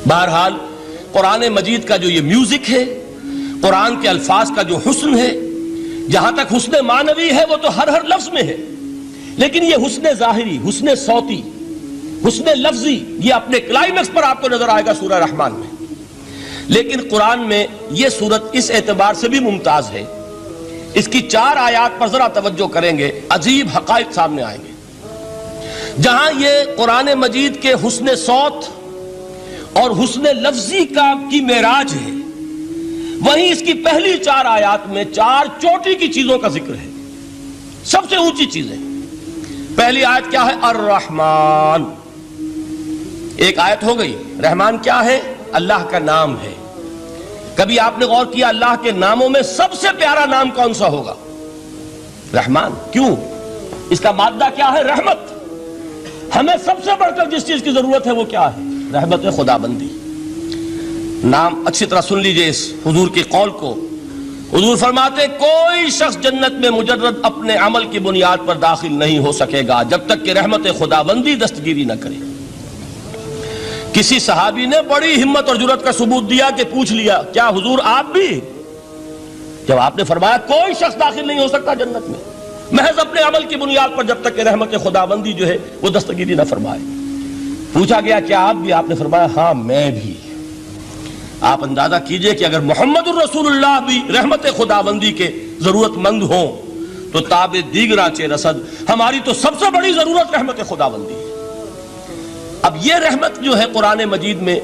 بہرحال قرآن مجید کا جو یہ میوزک ہے، قرآن کے الفاظ کا جو حسن ہے، جہاں تک حسن معنوی ہے وہ تو ہر لفظ میں ہے، لیکن یہ حسن ظاہری، حسن صوتی، حسن لفظی، یہ اپنے کلائمیکس پر آپ کو نظر آئے گا سورہ رحمان میں۔ لیکن قرآن میں یہ سورت اس اعتبار سے بھی ممتاز ہے، اس کی 4 آیات پر ذرا توجہ کریں گے، عجیب حقائق سامنے آئیں گے۔ جہاں یہ قرآن مجید کے حسن صوت اور حسن لفظی کی معراج ہے، وہیں اس کی پہلی 4 آیات میں 4 چوٹی کی چیزوں کا ذکر ہے، سب سے اونچی چیزیں۔ پہلی آیت کیا ہے؟ الرحمن، ایک آیت ہو گئی۔ رحمان کیا ہے؟ اللہ کا نام ہے۔ کبھی آپ نے غور کیا اللہ کے ناموں میں سب سے پیارا نام کون سا ہوگا؟ رحمان۔ کیوں؟ اس کا مادہ کیا ہے؟ رحمت۔ ہمیں سب سے بڑھ کر جس چیز کی ضرورت ہے وہ کیا ہے؟ رحمت خدا بندی۔ نام اچھی طرح سن لیجئے اس حضور کے قول کو۔ حضور فرماتے کوئی شخص جنت میں مجرد اپنے عمل کی بنیاد پر داخل نہیں ہو سکے گا جب تک کہ رحمت خدا بندی دستگیری نہ کرے۔ کسی صحابی نے بڑی ہمت اور جرأت کا ثبوت دیا کہ پوچھ لیا کیا حضور آپ بھی؟ جب آپ نے فرمایا کوئی شخص داخل نہیں ہو سکتا جنت میں محض اپنے عمل کی بنیاد پر جب تک کہ رحمت خدا بندی جو ہے وہ دستگیری نہ فرمائے۔ پوچھا گیا کیا آپ بھی؟ آپ نے فرمایا ہاں میں بھی۔ آپ اندازہ کیجئے کہ اگر محمد الرسول اللہ بھی رحمت خدا بندی کے ضرورت مند ہوں تو تاب دیگراں چہ رسد، ہماری تو سب سے بڑی ضرورت رحمت خدا بندی ہے۔ اب یہ رحمت جو ہے قرآن مجید میں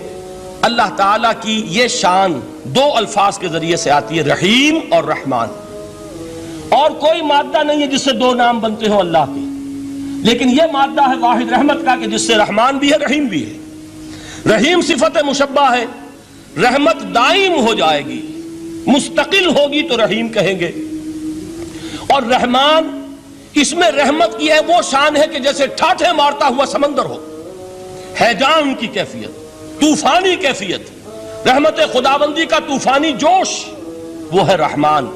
اللہ تعالیٰ کی یہ شان 2 الفاظ کے ذریعے سے آتی ہے، رحیم اور رحمان۔ اور کوئی مادہ نہیں ہے جس سے 2 نام بنتے ہوں اللہ کے، لیکن یہ مادہ ہے واحد رحمت کا کہ جس سے رحمان بھی ہے رحیم بھی ہے۔ رحیم صفت مشبہ ہے، رحمت دائم ہو جائے گی، مستقل ہوگی تو رحیم کہیں گے۔ اور رحمان، اس میں رحمت کی ہے وہ شان ہے کہ جیسے ٹھاٹھے مارتا ہوا سمندر ہو، ہیجان کی کیفیت، طوفانی کیفیت، رحمت خداوندی کا طوفانی جوش، وہ ہے رحمان۔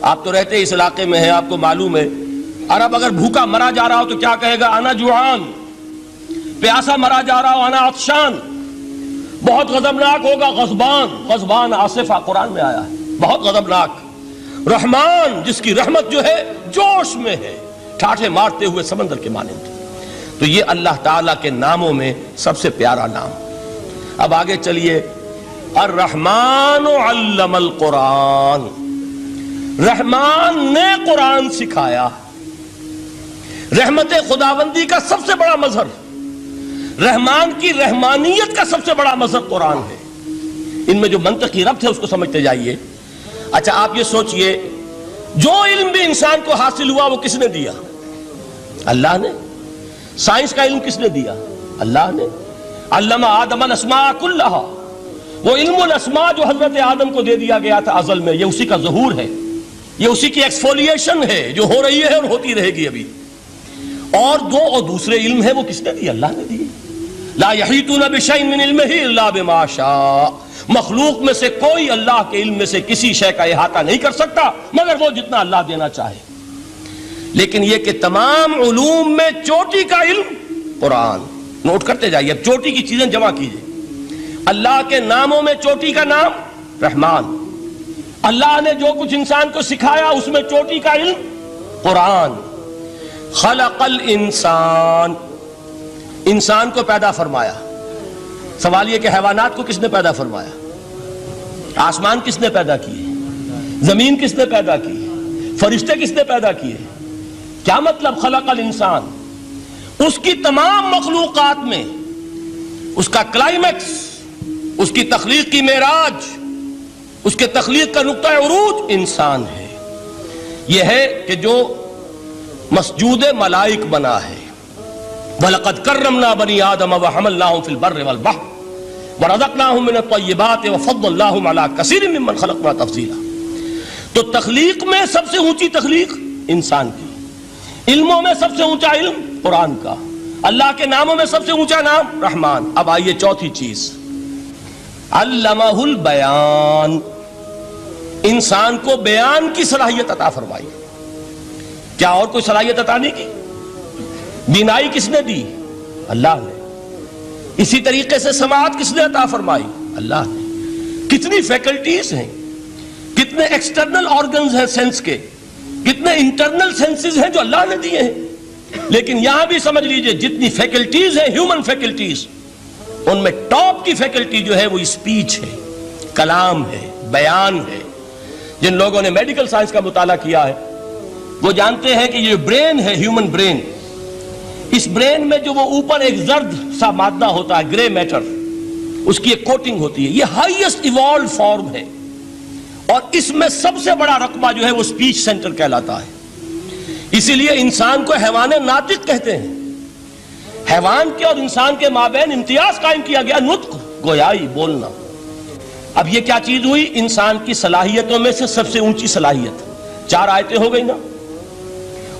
آپ تو رہتے اس علاقے میں ہیں، آپ کو معلوم ہے عرب اگر بھوکا مرا جا رہا ہو تو کیا کہے گا؟ انا جوعان۔ پیاسا مرا جا رہا ہو انا عطشان۔ بہت غضبناک ہوگا غضبان، غضبان آصفہ قرآن میں آیا ہے، بہت غضبناک۔ رحمان جس کی رحمت جو ہے جوش میں ہے، ٹھاٹھے مارتے ہوئے سمندر کے مانند۔ تو یہ اللہ تعالیٰ کے ناموں میں سب سے پیارا نام۔ اب آگے چلیے، الرحمن علم القرآن، رحمان نے قرآن سکھایا۔ رحمت خداوندی کا سب سے بڑا مظہر، رحمان کی رحمانیت کا سب سے بڑا مظہر قرآن ہے۔ ان میں جو منطقی ربط ہے اس کو سمجھتے جائیے۔ اچھا آپ یہ سوچئے، جو علم بھی انسان کو حاصل ہوا وہ کس نے دیا؟ اللہ نے۔ سائنس کا علم کس نے دیا؟ اللہ نے۔ علم آدم الاسماء کلہا، وہ علم الاسماء جو حضرت آدم کو دے دیا گیا تھا ازل میں، یہ اسی کا ظہور ہے، یہ اسی کی ایکسفولیشن ہے جو ہو رہی ہے اور ہوتی رہے گی ابھی۔ اور دوسرے علم ہے وہ کس نے دی؟ اللہ نے دی۔ لا یحیطون بشیء من علمہ الا بما شاء، مخلوق میں سے کوئی اللہ کے علم میں سے کسی شے کا احاطہ نہیں کر سکتا مگر وہ جتنا اللہ دینا چاہے۔ لیکن یہ کہ تمام علوم میں چوٹی کا علم قرآن۔ نوٹ کرتے جائیے، اب چوٹی کی چیزیں جمع کیجئے۔ اللہ کے ناموں میں چوٹی کا نام رحمان، اللہ نے جو کچھ انسان کو سکھایا اس میں چوٹی کا علم قرآن۔ خلق الانسان، انسان کو پیدا فرمایا۔ سوال یہ کہ حیوانات کو کس نے پیدا فرمایا؟ آسمان کس نے پیدا کیے؟ زمین کس نے پیدا کی؟ فرشتے کس نے پیدا کیے؟ کیا مطلب خلق الانسان؟ اس کی تمام مخلوقات میں اس کا کلائمیکس، اس کی تخلیق کی معراج، اس کے تخلیق کا نقطہ عروج انسان ہے۔ یہ ہے کہ جو مسجود ملائک بنا ہے۔ وَلَقَدْ كَرَّمْنَا بَنِي آدَمَ وَحَمَلْنَاهُمْ فِي الْبَرِّ وَالْبَحْرِ وَرَزَقْنَاهُمْ مِنَ الطَّيِّبَاتِ وَفَضَّلْنَاهُمْ عَلَى كَثِيرٍ مِّمَّنْ خَلَقْنَا تَفْضِيلًا۔ تو تخلیق میں سب سے اونچی تخلیق انسان کی، علموں میں سب سے اونچا علم قرآن کا، اللہ کے ناموں میں سب سے اونچا نام رحمان۔ اب آئیے چوتھی چیز، علمہ البیان، انسان کو بیان کی صلاحیت عطا فرمائی۔ کیا اور کوئی صلاحیت عطا نہیں کی؟ بینائی کس نے دی؟ اللہ نے۔ اسی طریقے سے سماعت کس نے عطا فرمائی؟ اللہ نے۔ کتنی فیکلٹیز ہیں، کتنے ایکسٹرنل آرگنز ہیں سینس کے، کتنے انٹرنل سینسز ہیں جو اللہ نے دیے ہیں۔ لیکن یہاں بھی سمجھ لیجئے جتنی فیکلٹیز ہیں ہیومن فیکلٹیز، ان میں ٹاپ کی فیکلٹی جو ہے وہ اسپیچ ہے، کلام ہے، بیان ہے۔ جن لوگوں نے میڈیکل سائنس کا مطالعہ کیا ہے وہ جانتے ہیں کہ یہ برین ہے، ہیومن برین، اس برین میں جو وہ اوپر ایک زرد سا مادہ ہوتا ہے، گرے میٹر، اس کی ایک کوٹنگ ہوتی ہے، یہ ہائیسٹ ایوالوڈ فارم ہے، اور اس میں سب سے بڑا رقبہ جو ہے وہ اسپیچ سینٹر کہلاتا ہے۔ اسی لیے انسان کو حیوان ناطق کہتے ہیں۔ حیوان کے اور انسان کے مابین امتیاز قائم کیا گیا، نطق، گویائی، بولنا۔ اب یہ کیا چیز ہوئی؟ انسان کی صلاحیتوں میں سے سب سے اونچی صلاحیت، 4 آیتیں ہو گئی نا۔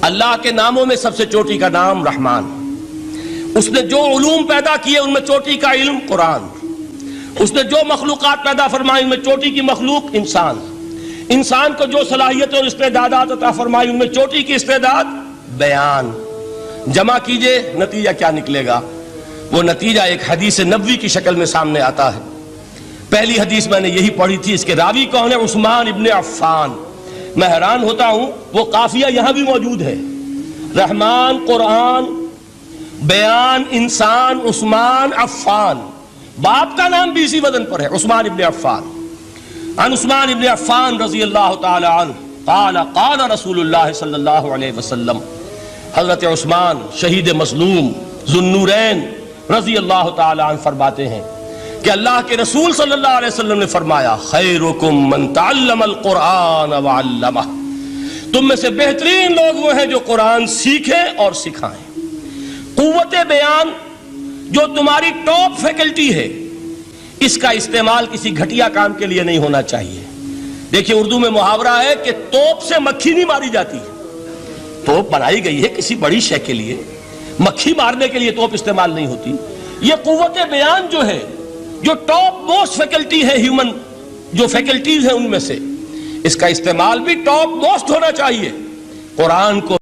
اللہ کے ناموں میں سب سے چوٹی کا نام رحمان، اس نے جو علوم پیدا کیے ان میں چوٹی کا علم قرآن، اس نے جو مخلوقات پیدا فرمائی ان میں چوٹی کی مخلوق انسان، انسان کو جو صلاحیتیں اور استعدادات عطا فرمائی ان میں چوٹی کی استعداد بیان۔ جمع کیجئے نتیجہ کیا نکلے گا؟ وہ نتیجہ ایک حدیث نبوی کی شکل میں سامنے آتا ہے۔ پہلی حدیث میں نے یہی پڑھی تھی، اس کے راوی کون ہے؟ عثمان ابن عفان۔ میں حیران ہوتا ہوں وہ قافیہ یہاں بھی موجود ہے، رحمان قرآن، بیان انسان، عثمان عفان، باپ کا نام بھی اسی وزن پر ہے، عثمان ابن عفان۔ عن عثمان ابن عفان رضی اللہ تعالی عنہ قال قال رسول اللہ صلی اللہ علیہ وسلم، حضرت عثمان شہید مظلوم ذو النورین رضی اللہ تعالی عنہ فرماتے ہیں کہ اللہ کے رسول صلی اللہ علیہ وسلم نے فرمایا، خیرکم من تعلم القرآن وعلمہ، تم میں سے بہترین لوگ وہ ہیں جو قرآن سیکھیں اور سکھائیں۔ قوت بیان جو تمہاری ٹاپ فیکلٹی ہے، اس کا استعمال کسی گھٹیا کام کے لیے نہیں ہونا چاہیے۔ دیکھیے اردو میں محاورہ ہے کہ توپ سے مکھی نہیں ماری جاتی، توپ بنائی گئی ہے کسی بڑی شے کے لیے، مکھی مارنے کے لیے توپ استعمال نہیں ہوتی۔ یہ قوت بیان جو ہے، جو ٹاپ موسٹ فیکلٹی ہے ہیومن، جو فیکلٹیز ہیں ان میں سے، اس کا استعمال بھی ٹاپ موسٹ ہونا چاہیے۔ قرآن کو